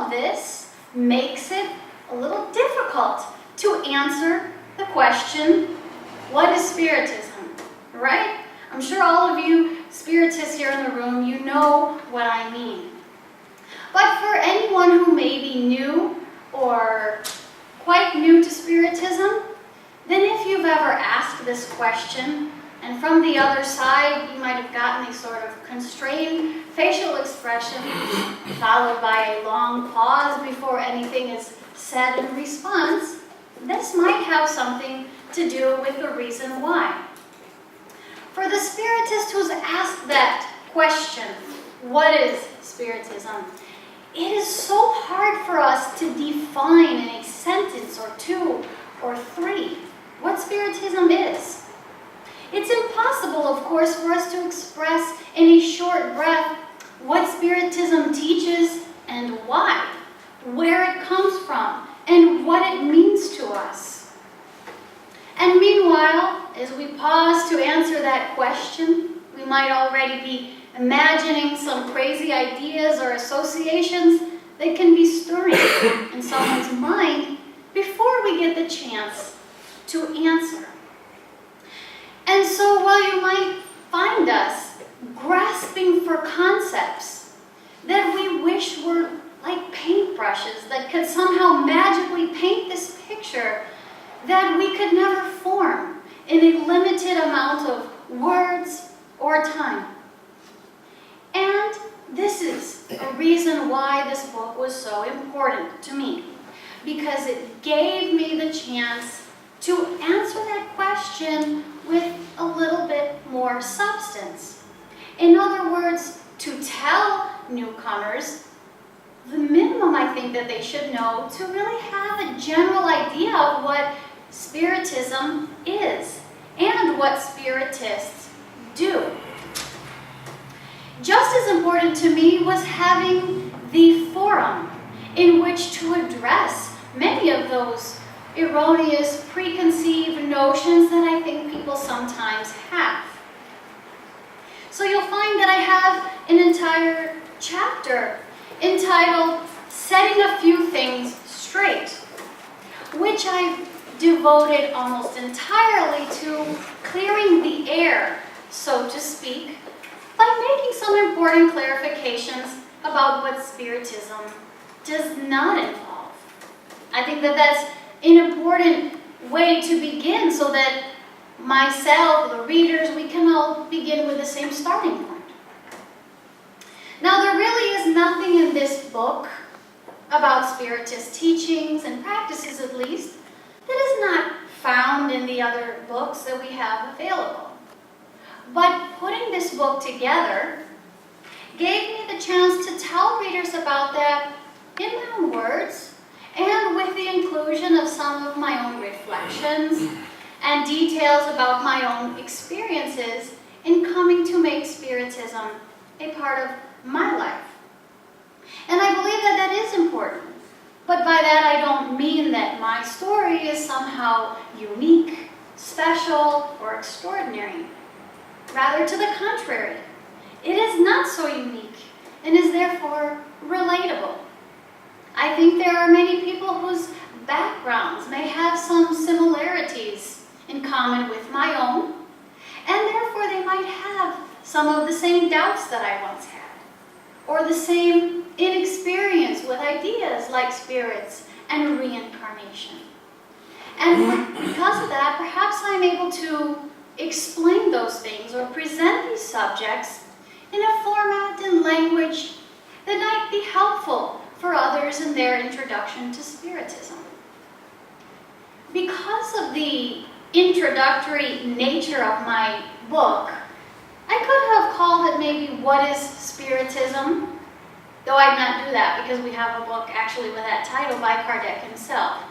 of this makes it a little difficult to answer the question, what is Spiritism, right? I'm sure all of you Spiritists here in the room, you know what I mean. But for anyone who may be new or quite new to Spiritism, then if you've ever asked this question, and from the other side you might have gotten a sort of constrained facial expression followed by a long pause before anything is said in response, this might have something to do with the reason why. For the Spiritist who's asked that question, what is Spiritism? It is so hard for us to define in a sentence or two or three what Spiritism is. It's impossible, of course, for us to express in a short breath what Spiritism teaches and why, where it comes from, and what it means to us. And meanwhile, as we pause to answer that question, we might already be imagining some crazy ideas or associations that can be stirring in someone's mind before we get the chance to answer. And so while you might find us grasping for concepts that we wish were like paintbrushes that could somehow magically paint this picture that we could never form in a limited amount of words or time. And this is a reason why this book was so important to me, because it gave me the chance to answer that question with a little bit more substance. In other words, to tell newcomers the minimum I think that they should know to really have a general idea of what Spiritism is and what Spiritists do. Just as important to me was having the forum in which to address many of those erroneous, preconceived notions that I think people sometimes have. So you'll find that I have an entire chapter entitled Setting a Few Things Straight, which I've devoted almost entirely to clearing the air, so to speak, by making some important clarifications about what Spiritism does not involve. I think that that's an important way to begin so that myself, the readers, we can all begin with the same starting point. Now, there really is nothing in this book about Spiritist teachings and practices, at least, that is not found in the other books that we have available. But putting this book together gave me the chance to tell readers about that in my own words, and with the inclusion of some of my own reflections and details about my own experiences in coming to make Spiritism a part of my life. And I believe that that is important. But by that I don't mean that my story is somehow unique, special, or extraordinary. Rather, to the contrary, it is not so unique and is therefore relatable. I think there are many people whose backgrounds may have some similarities in common with my own, and therefore they might have some of the same doubts that I once had, or the same inexperience with ideas like spirits and reincarnation. And because of that, perhaps I'm able to explain those things or present these subjects in a format and language that might be helpful for others in their introduction to Spiritism. Because of the introductory nature of my book, I could have called it maybe What is Spiritism? Though I'd not do that because we have a book actually with that title by Kardec himself.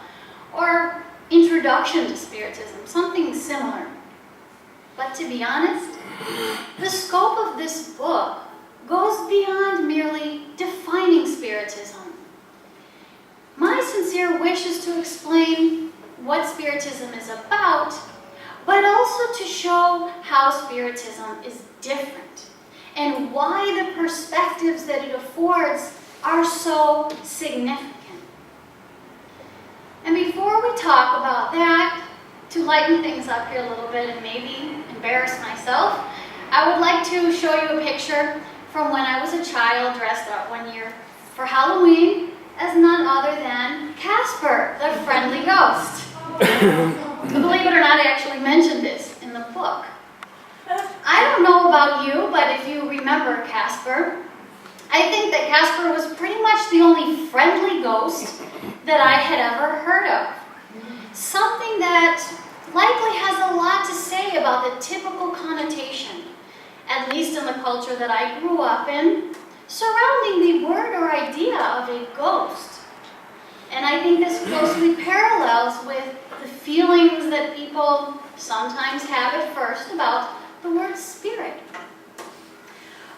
Or Introduction to Spiritism, something similar. But to be honest, the scope of this book goes beyond merely defining Spiritism. My sincere wish is to explain what Spiritism is about, but also to show how Spiritism is different and why the perspectives that it affords are so significant. And before we talk about that, to lighten things up here a little bit and maybe embarrass myself, I would like to show you a picture from when I was a child dressed up one year for Halloween as none other than Casper, the friendly ghost. Believe it or not, I actually mentioned this in the book. I don't know about you, but if you remember Casper, I think that Casper was pretty much the only friendly ghost that I had ever heard of. Something that likely has a lot to say about the typical connotation, at least in the culture that I grew up in, surrounding the word or idea of a ghost. And I think this closely parallels with the feelings that people sometimes have at first about the word spirit.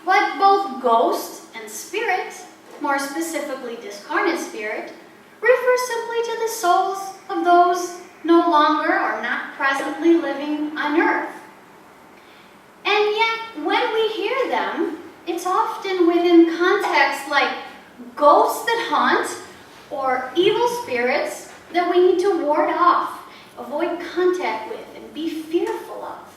But both ghost and spirit, more specifically discarnate spirit, refer simply to the souls of those no longer or not presently living on earth. And yet, when we hear them, it's often within contexts like ghosts that haunt or evil spirits that we need to ward off, avoid contact with, and be fearful of.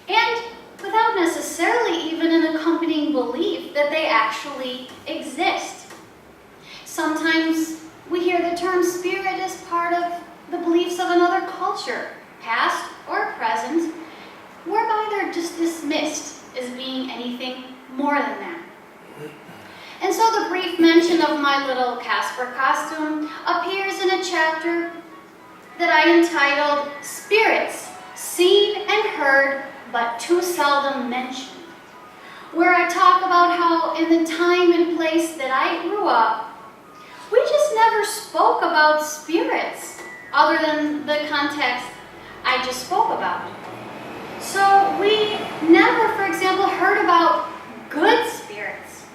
And without necessarily even an accompanying belief that they actually exist. Sometimes we hear the term spirit as part of the beliefs of another culture, past or present, whereby they're just dismissed as being anything more than that. And so the brief mention of my little Casper costume appears in a chapter that I entitled Spirits, Seen and Heard, but Too Seldom Mentioned, where I talk about how in the time and place that I grew up, we just never spoke about spirits other than the context I just spoke about. So we never, for example, heard about good spirits.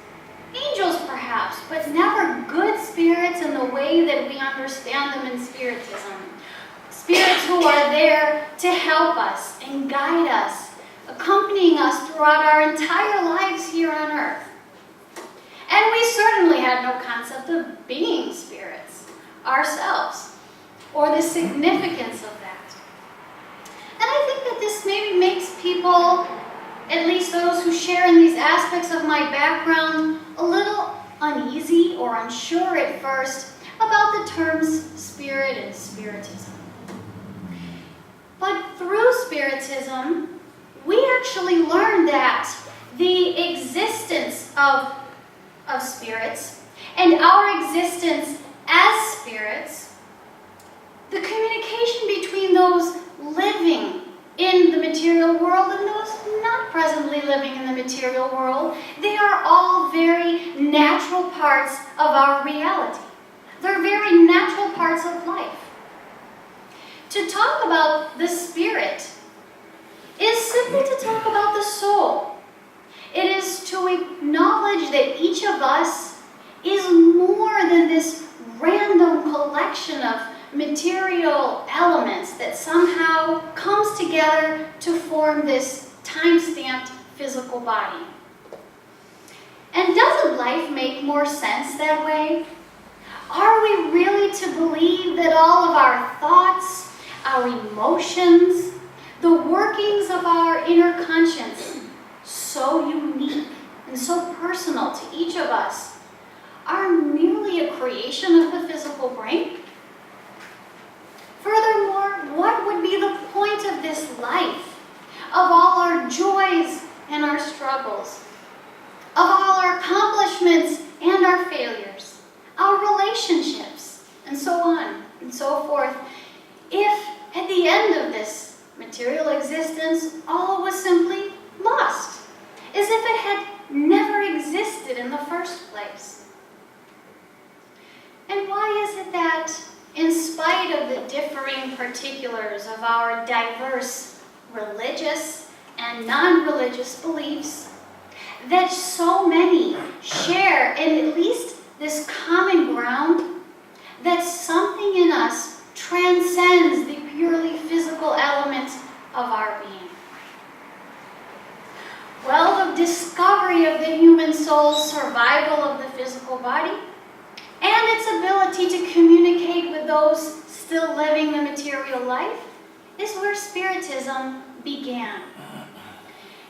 Angels perhaps, but never good spirits in the way that we understand them in Spiritism. Spirits who are there to help us and guide us, accompanying us throughout our entire lives here on earth. And we certainly had no concept of being spirits ourselves, or the significance of that. And I think that this maybe makes people, at least those who share in these aspects of my background, a little uneasy or unsure at first about the terms spirit and spiritism. But through Spiritism, we actually learn that the existence of spirits and our existence as spirits, the communication between those living in the material world and those not presently living in the material world, they are all very natural parts of our reality. They're very natural parts of life. To talk about the spirit is simply to talk about the soul. It is to acknowledge that each of us is more than this random collection of material elements that somehow comes together to form this time-stamped physical body. And doesn't life make more sense that way? Are we really to believe that all of our thoughts, our emotions, the workings of our inner conscience, so unique and so personal to each of us, are merely a creation of the physical brain? Furthermore, what would be the point of this life, of all our joys and our struggles, of all our accomplishments and our failures, our relationships, and so on and so forth, if at the end of this material existence all was simply lost, as if it had never existed in the first place? And why is it that, in spite of the differing particulars of our diverse religious and non-religious beliefs, that so many share in at least this common ground, that something in us transcends the purely physical element of our being? Well, the discovery of the human soul's survival of the physical still living the material life, is where Spiritism began.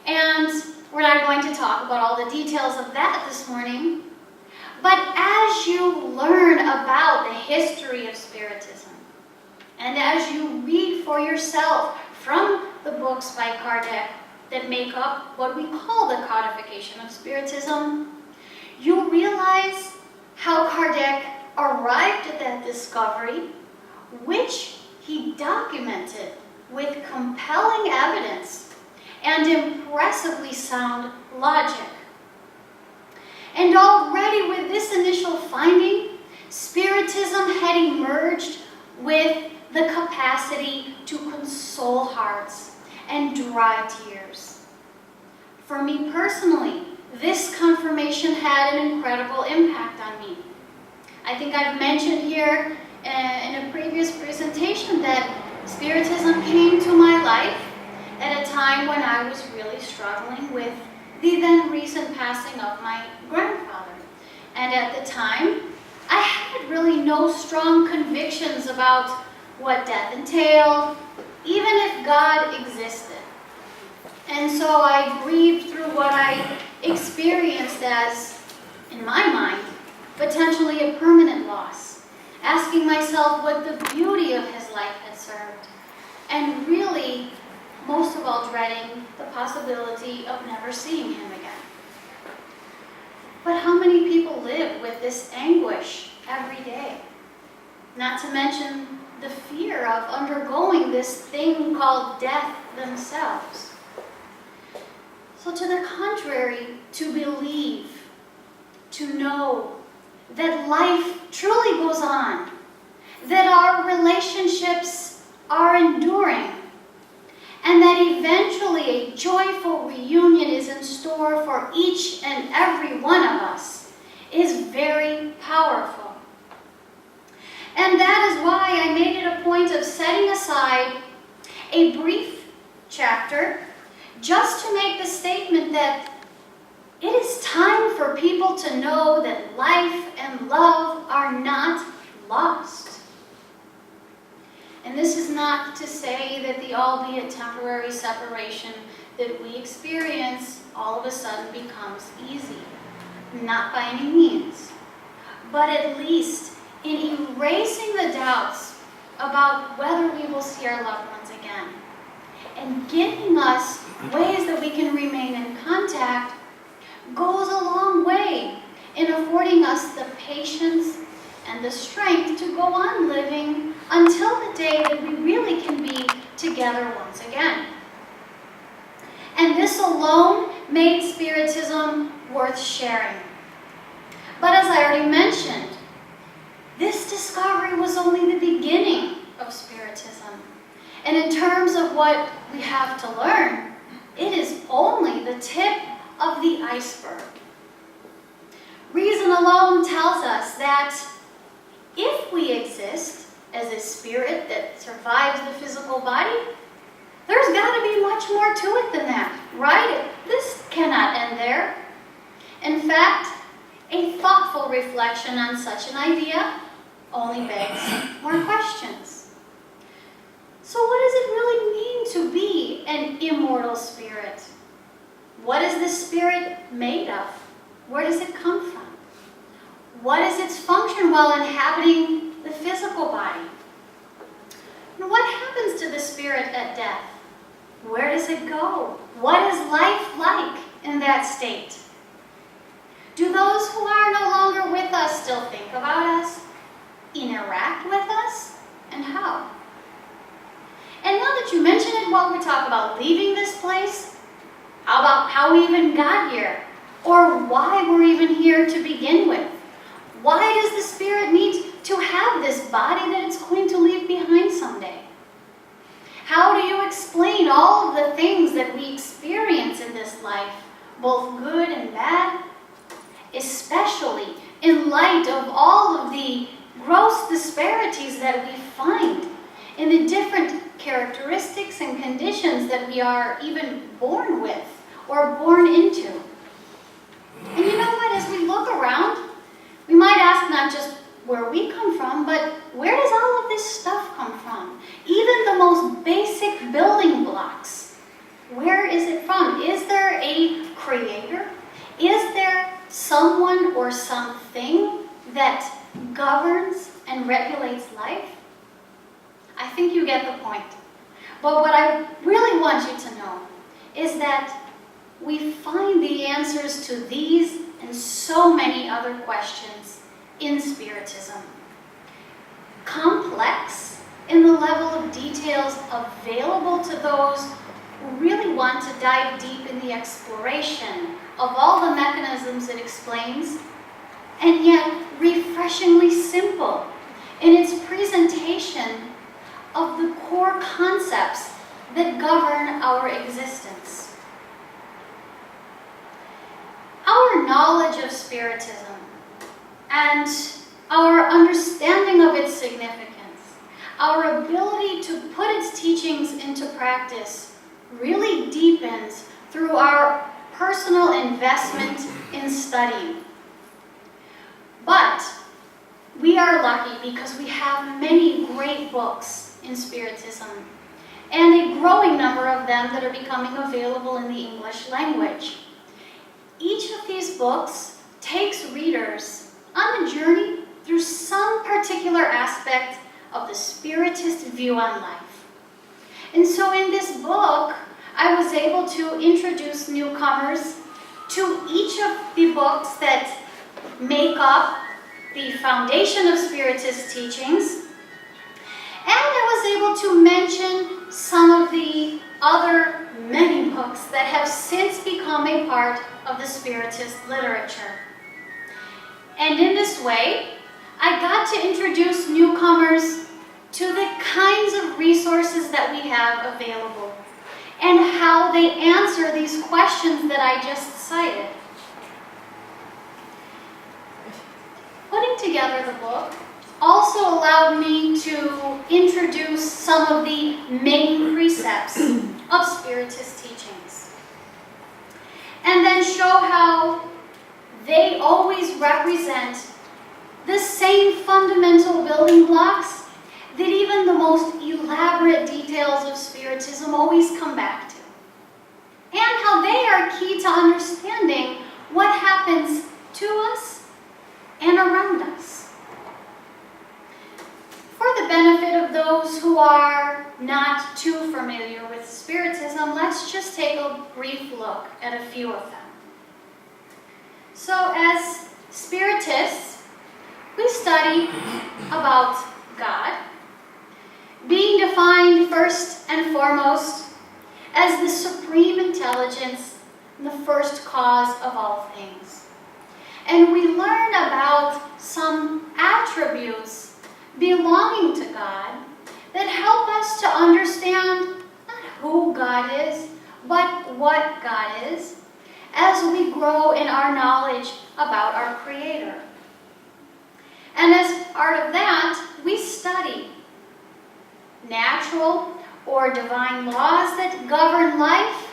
And we're not going to talk about all the details of that this morning, but as you learn about the history of Spiritism, and as you read for yourself from the books by Kardec that make up what we call the codification of Spiritism, you'll realize how Kardec arrived at that discovery, which he documented with compelling evidence and impressively sound logic. And already with this initial finding, Spiritism had emerged with the capacity to console hearts and dry tears. For me personally, this confirmation had an incredible impact on me. I think I've mentioned here in a previous presentation that Spiritism came to my life at a time when I was really struggling with the then recent passing of my grandfather. And at the time, I had really no strong convictions about what death entailed, even if God existed. And so I grieved through what I experienced as, in my mind, potentially a permanent loss, asking myself what the beauty of his life had served, and really, most of all, dreading the possibility of never seeing him again. But how many people live with this anguish every day? Not to mention the fear of undergoing this thing called death themselves. So to the contrary, to believe, to know that life truly goes on, that our relationships are enduring, and that eventually a joyful reunion is in store for each and every one of us, is very powerful. And that is why I made it a point of setting aside a brief chapter just to make the statement that it is time for people to know that life and love are not lost. And this is not to say that the albeit temporary separation that we experience all of a sudden becomes easy. Not by any means. But at least in erasing the doubts about whether we will see our loved ones again, and giving us ways that we can remain in contact, goes a long way in affording us the patience and the strength to go on living until the day that we really can be together once again. And this alone made Spiritism worth sharing. But as I already mentioned, this discovery was only the beginning of Spiritism. And in terms of what we have to learn, it is only the tip of the iceberg. Reason alone tells us that if we exist as a spirit that survives the physical body, there's got to be much more to it than that, right? This cannot end there. In fact, a thoughtful reflection on such an idea only begs more questions. So what does it really mean to be an immortal spirit? What is this spirit made of? Where does it come from? What is its function while inhabiting the physical body? And what happens to the spirit at death? Where does it go? What is life like in that state? Do those who are no longer with us still think about us, interact with us, and how? And now that you mention it, while we talk about leaving this place, how about how we even got here? Or why we're even here to begin with? Why does the spirit need to have this body that it's going to leave behind someday? How do you explain all of the things that we experience in this life, both good and bad? Especially in light of all of the gross disparities that we find in the different characteristics and conditions that we are even born with or born into. And you know what, as we look around, we might ask not just where we come from, but where does all of this stuff come creator? Is there someone or something that governs and regulates life? I think you get the point. But what I really want you to know is that we find the answers to these and so many other questions in Spiritism. Complex in the level of details available to those who really want to dive deep in the exploration of all the mechanisms it explains, and yet refreshingly simple in its presentation of the core concepts that govern our existence. Our knowledge of Spiritism and our understanding of its significance, our ability to put its teachings into practice really deepens through our personal investment in study. But we are lucky because we have many great books in Spiritism, and a growing number of them that are becoming available in the English language. Each of these books takes readers on a journey through some particular aspect of the Spiritist view on life. And so in this book, I was able to introduce newcomers to each of the books that make up the foundation of Spiritist teachings. And I was able to mention some of the other many books that have since become a part of the Spiritist literature. And in this way, I got to introduce newcomers to the kinds of resources that we have available and how they answer these questions that I just cited. Putting together the book also allowed me to introduce some of the main precepts of Spiritist teachings, and then show how they always represent the same fundamental building blocks that even the most elaborate details of Spiritism always come back to, and how they are key to understanding what happens to us and around us. For the benefit of those who are not too familiar with Spiritism, let's just take a brief look at a few of them. So as Spiritists, we study about God, being defined first and foremost as the supreme intelligence, the first cause of all things. And we learn about some attributes belonging to God that help us to understand not who God is, but what God is, as we grow in our knowledge about our Creator. And as part of that, we study natural or divine laws that govern life,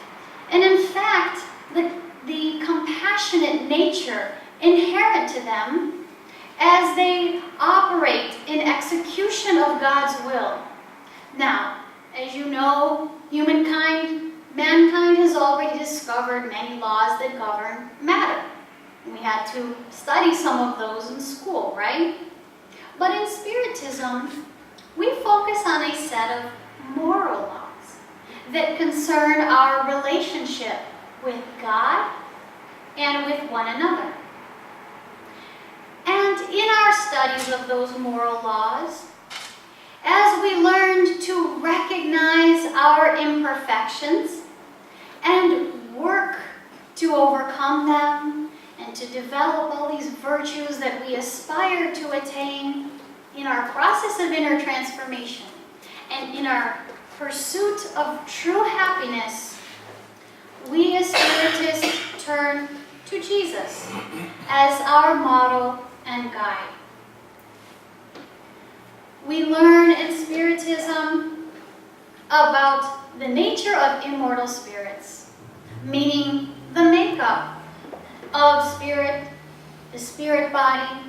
and in fact, the compassionate nature inherent to them as they operate in execution of God's will. Now, as you know, mankind has already discovered many laws that govern matter. We had to study some of those in school, right? But in Spiritism, we focus on a set of moral laws that concern our relationship with God and with one another. And in our studies of those moral laws, as we learned to recognize our imperfections and work to overcome them and to develop all these virtues that we aspire to attain in our process of inner transformation and in our pursuit of true happiness, we as Spiritists turn to Jesus as our model and guide. We learn in Spiritism about the nature of immortal spirits, meaning the makeup of spirit, the spirit body,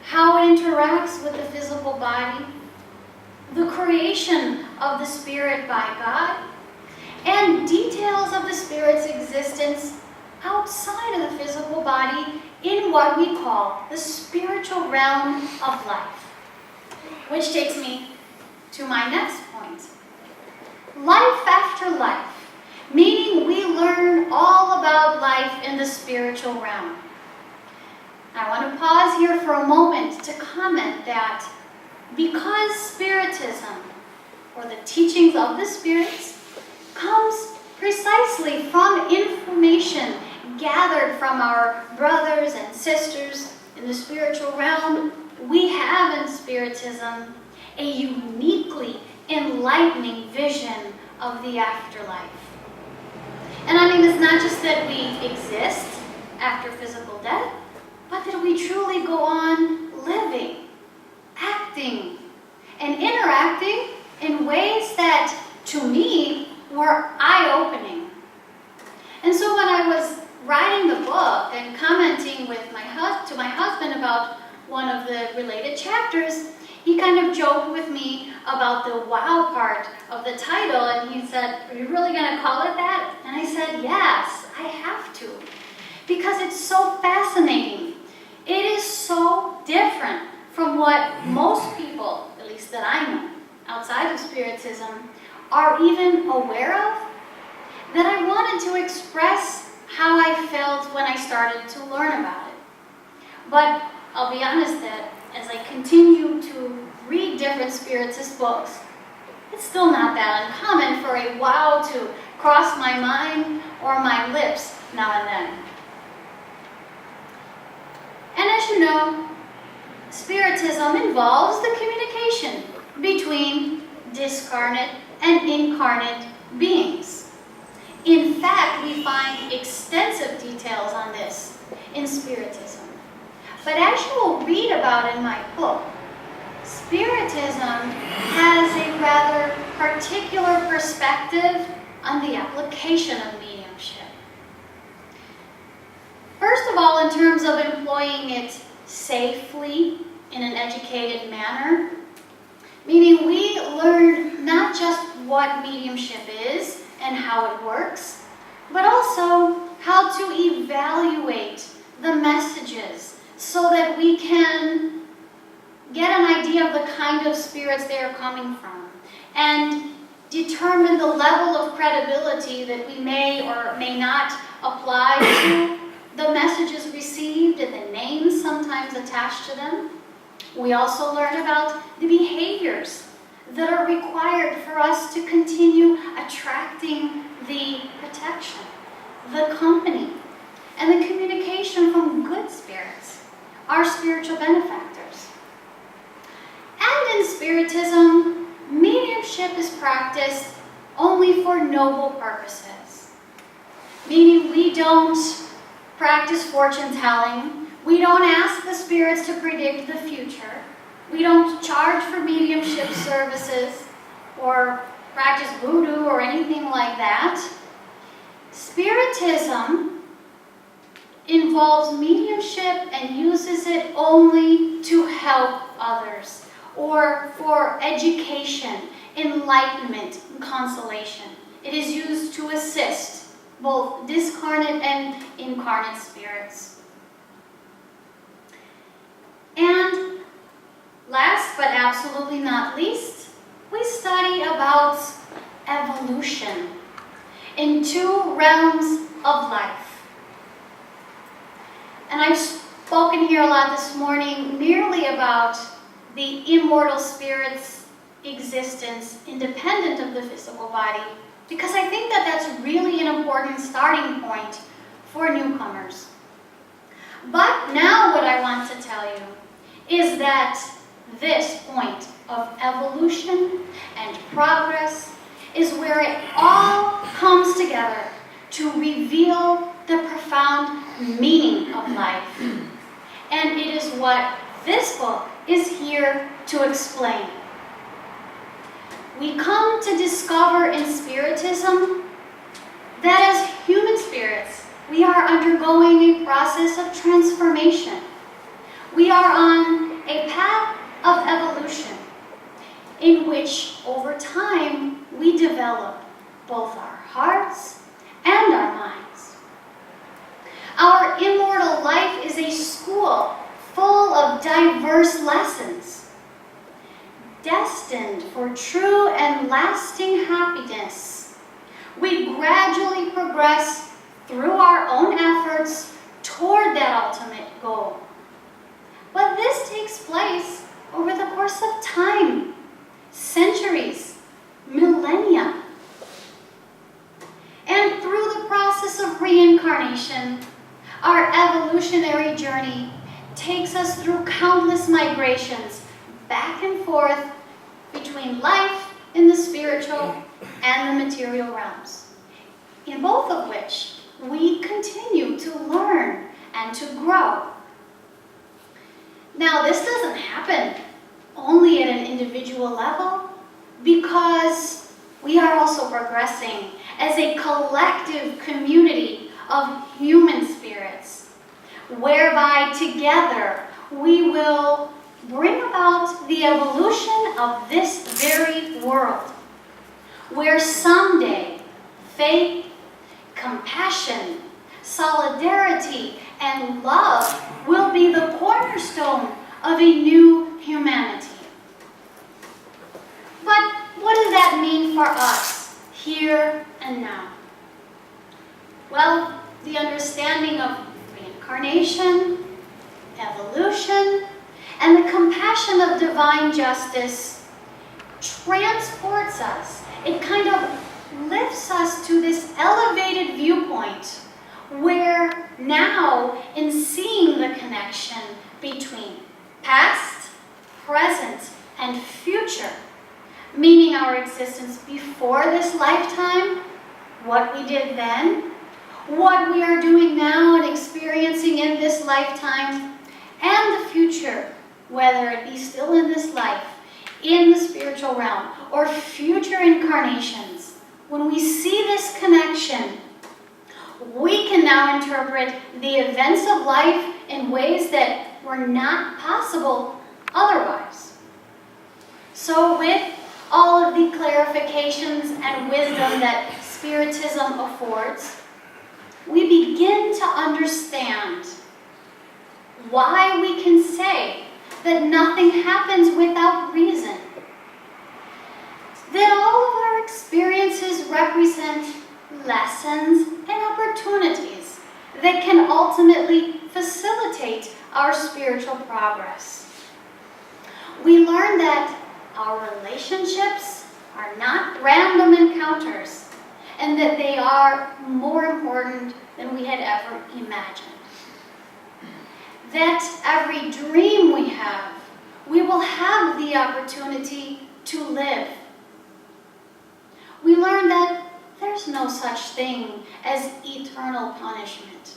how it interacts with the physical body, the creation of the spirit by God, and details of the spirit's existence outside of the physical body in what we call the spiritual realm of life. Which takes me to my next point. Life after life, meaning we learn all about life in the spiritual realm. I want to pause here for a moment to comment that because Spiritism, or the teachings of the spirits, comes precisely from information gathered from our brothers and sisters in the spiritual realm, we have in Spiritism a uniquely enlightening vision of the afterlife. And I mean, it's not just that we exist after physical death, but that we truly go on living, acting, and interacting in ways that, to me, were eye-opening. And so when I was writing the book and commenting with to my husband about one of the related chapters, he kind of joked with me about the wow part of the title, and he said, "Are you really going to call it that?" And I said, "Yes, I have to, because it's so fascinating. It is so different from what most people, at least that I know, outside of Spiritism, are even aware of, that I wanted to express how I felt when I started to learn about it. But I'll be honest that as I continue to read different Spiritist books, it's still not that uncommon for a wow to cross my mind or my lips now and then. And as you know, Spiritism involves the communication between discarnate and incarnate beings. In fact, we find extensive details on this in Spiritism. But as you will read about in my book, Spiritism has a rather particular perspective on the application of mediumship. First of all, in terms of employing it safely in an educated manner, meaning we learn not just what mediumship is and how it works, but also how to evaluate the messages so that we can get an idea of the kind of spirits they are coming from and determine the level of credibility that we may or may not apply to the messages received and the names sometimes attached to them. We also learn about the behaviors that are required for us to continue attracting the protection, the company, and the communication from good spirits, our spiritual benefactors. And in Spiritism, mediumship is practiced only for noble purposes, meaning we don't practice fortune telling, we don't ask the spirits to predict the future, we don't charge for mediumship services or practice voodoo or anything like that. Spiritism involves mediumship and uses it only to help others or for education, enlightenment, and consolation. It is used to assist both discarnate and incarnate spirits. And last but absolutely not least, we study about evolution in two realms of life. And I've spoken here a lot this morning merely about the immortal spirit's existence independent of the physical body, because I think that that's really an important starting point for newcomers. But now what I want to tell you is that this point of evolution and progress is where it all comes together to reveal the profound meaning of life. And it is what this book is here to explain. We come to discover in Spiritism that as human spirits, we are undergoing a process of transformation. We are on a path of evolution in which, over time, we develop both our hearts and our minds. Our immortal life is a school full of diverse lessons, destined for true and lasting happiness. We gradually progress through our own efforts toward that ultimate goal. But this takes place over the course of time, centuries, millennia. And through the process of reincarnation, our evolutionary journey takes us through countless migrations back and forth between life in the spiritual and the material realms, in both of which we continue to learn and to grow. Now, this doesn't happen only at an individual level, because we are also progressing as a collective community of human spirits, whereby together we will bring about the evolution of this very world, where someday faith, compassion, solidarity, and love will be the cornerstone of a new humanity. But what does that mean for us, here and now? Well, the understanding of reincarnation, evolution, and the compassion of divine justice transports us. It kind of lifts us to this elevated viewpoint where now, in seeing the connection between past, present, and future, meaning our existence before this lifetime, what we did then, what we are doing now and experiencing in this lifetime, and the future, whether it be still in this life, in the spiritual realm, or future incarnations. When we see this connection, we can now interpret the events of life in ways that were not possible otherwise. So with all of the clarifications and wisdom that Spiritism affords, we begin to understand why we can say that nothing happens without reason. That all of our experiences represent lessons and opportunities that can ultimately facilitate our spiritual progress. We learn that our relationships are not random encounters, and that they are more important than we had ever imagined. That every dream we have, we will have the opportunity to live. We learn that there's no such thing as eternal punishment,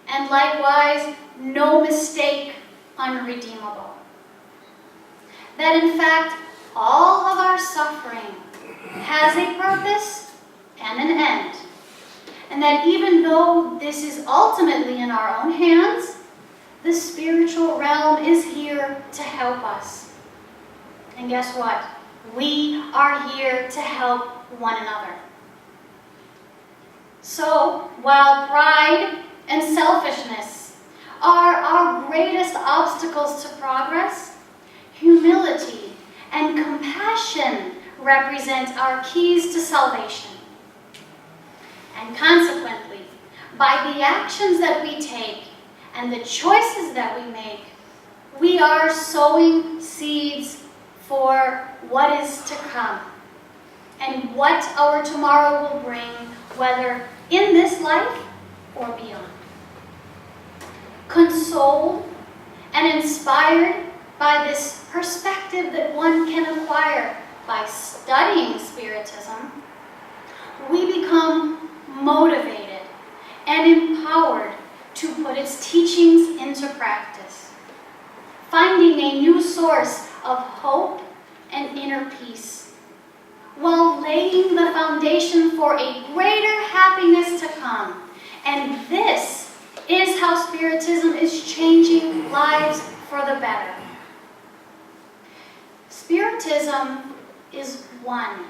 and likewise, no mistake unredeemable. That in fact, all of our suffering has a purpose and an end, and that even though this is ultimately in our own hands, the spiritual realm is here to help us. And guess what? We are here to help one another. So, while pride and selfishness are our greatest obstacles to progress, humility and compassion represent our keys to salvation. And consequently, by the actions that we take and the choices that we make, we are sowing seeds for what is to come and what our tomorrow will bring, whether in this life or beyond. Consoled and inspired by this perspective that one can acquire by studying Spiritism, we become motivated and empowered to put its teachings into practice, finding a new source of hope and inner peace, while laying the foundation for a greater happiness to come. And this is how Spiritism is changing lives for the better. Spiritism is one,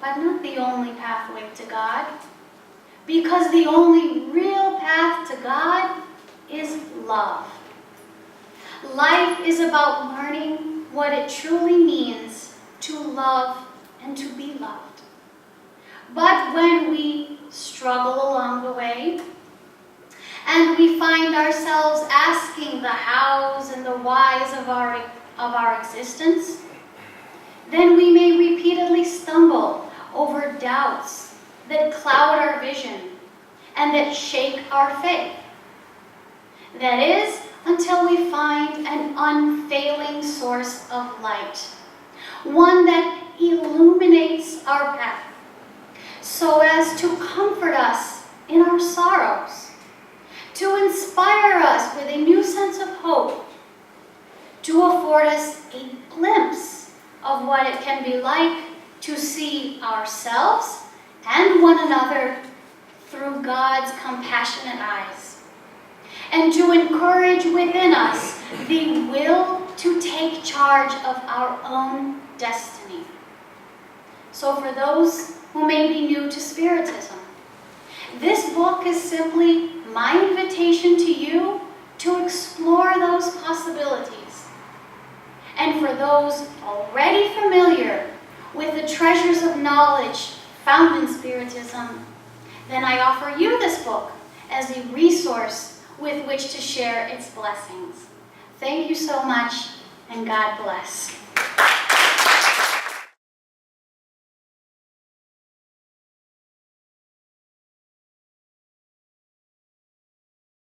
but not the only pathway to God. because the only real path to God is love. Life is about learning what it truly means to love and to be loved. But when we struggle along the way, and we find ourselves asking the hows and the whys of our existence, then we may repeatedly stumble over doubts that cloud our vision and that shake our faith. That is, until we find an unfailing source of light, one that illuminates our path, so as to comfort us in our sorrows, to inspire us with a new sense of hope, to afford us a glimpse of what it can be like to see ourselves and one another through God's compassionate eyes, and to encourage within us the will to take charge of our own destiny. So for those who may be new to Spiritism, this book is simply my invitation to you to explore those possibilities. And for those already familiar with the treasures of knowledge found in Spiritism, then I offer you this book as a resource with which to share its blessings. Thank you so much, and God bless.